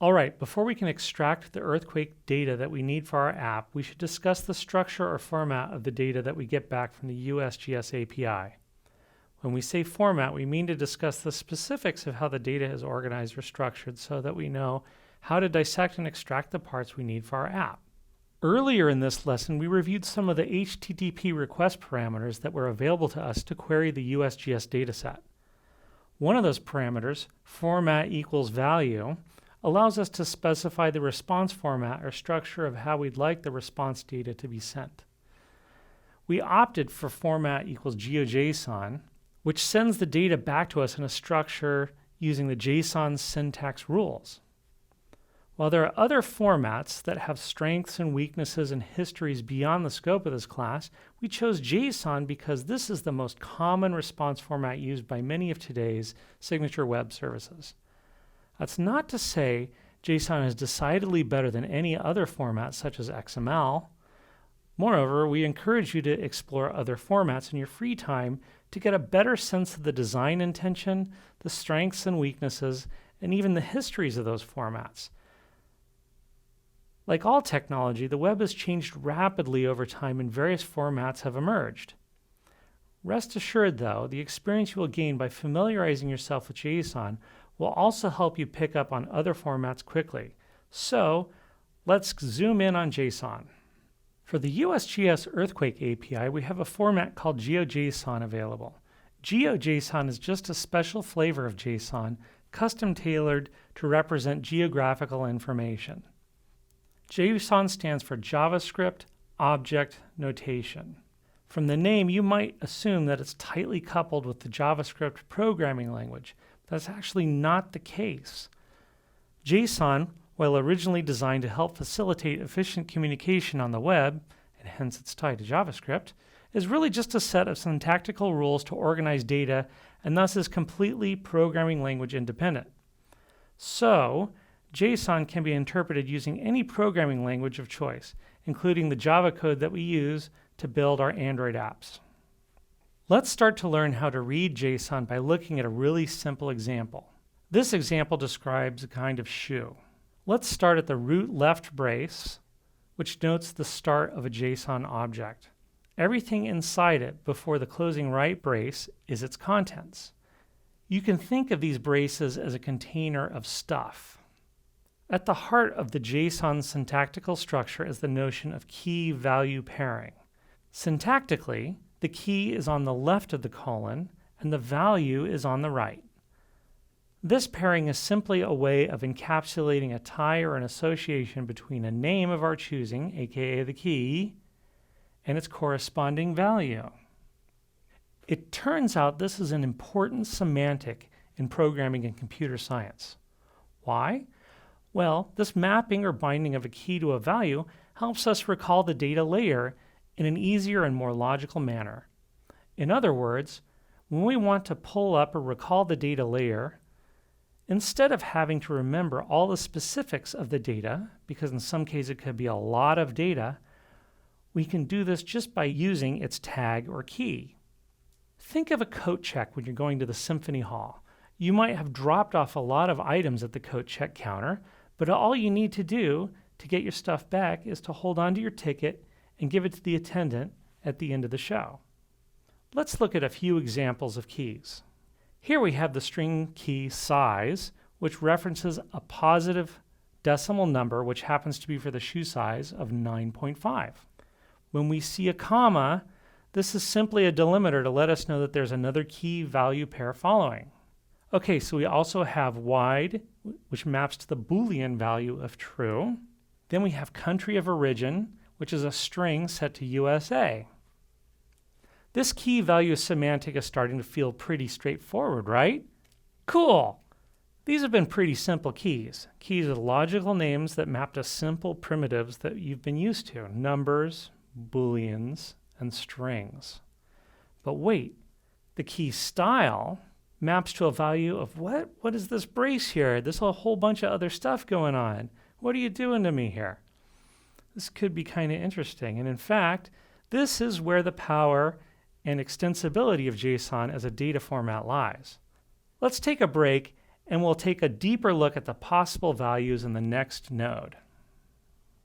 All right, before we can extract the earthquake data that we need for our app, we should discuss the structure or format of the data that we get back from the USGS API. When we say format, we mean to discuss the specifics of how the data is organized or structured so that we know how to dissect and extract the parts we need for our app. Earlier in this lesson, we reviewed some of the HTTP request parameters that were available to us to query the USGS dataset. One of those parameters, format equals value, allows us to specify the response format or structure of how we'd like the response data to be sent. We opted for format equals GeoJSON, which sends the data back to us in a structure using the JSON syntax rules. While there are other formats that have strengths and weaknesses and histories beyond the scope of this class, we chose JSON because this is the most common response format used by many of today's signature web services. That's not to say JSON is decidedly better than any other format such as XML. Moreover, we encourage you to explore other formats in your free time to get a better sense of the design intention, the strengths and weaknesses, and even the histories of those formats. Like all technology, the web has changed rapidly over time and various formats have emerged. Rest assured, though, the experience you will gain by familiarizing yourself with JSON will also help you pick up on other formats quickly. So, let's zoom in on JSON. For the USGS Earthquake API, we have a format called GeoJSON available. GeoJSON is just a special flavor of JSON, custom tailored to represent geographical information. JSON stands for JavaScript Object Notation. From the name, you might assume that it's tightly coupled with the JavaScript programming language. That's actually not the case. JSON, while originally designed to help facilitate efficient communication on the web, and hence it's tied to JavaScript, is really just a set of syntactical rules to organize data and thus is completely programming language independent. So, JSON can be interpreted using any programming language of choice, including the Java code that we use to build our Android apps. Let's start to learn how to read JSON by looking at a really simple example. This example describes a kind of shoe. Let's start at the root left brace, which notes the start of a JSON object. Everything inside it before the closing right brace is its contents. You can think of these braces as a container of stuff. At the heart of the JSON syntactical structure is the notion of key-value pairing. Syntactically, the key is on the left of the colon and the value is on the right. This pairing is simply a way of encapsulating a tie or an association between a name of our choosing, aka the key, and its corresponding value. It turns out this is an important semantic in programming and computer science. Why? Well, this mapping or binding of a key to a value helps us recall the data layer in an easier and more logical manner. In other words, when we want to pull up or recall the data layer, instead of having to remember all the specifics of the data, because in some cases it could be a lot of data, we can do this just by using its tag or key. Think of a coat check when you're going to the symphony hall. You might have dropped off a lot of items at the coat check counter, but all you need to do to get your stuff back is to hold onto your ticket and give it to the attendant at the end of the show. Let's look at a few examples of keys. Here we have the string key size, which references a positive decimal number, which happens to be for the shoe size of 9.5. When we see a comma, this is simply a delimiter to let us know that there's another key value pair following. Okay, so we also have wide, which maps to the Boolean value of true. Then we have country of origin, which is a string set to USA. This key value semantic is starting to feel pretty straightforward, right? Cool! These have been pretty simple keys. Keys are logical names that map to simple primitives that you've been used to, numbers, booleans, and strings. But wait, the key style maps to a value of what? What is this brace here? There's a whole bunch of other stuff going on. What are you doing to me here? This could be kind of interesting. And in fact, this is where the power and extensibility of JSON as a data format lies. Let's take a break and we'll take a deeper look at the possible values in the next node.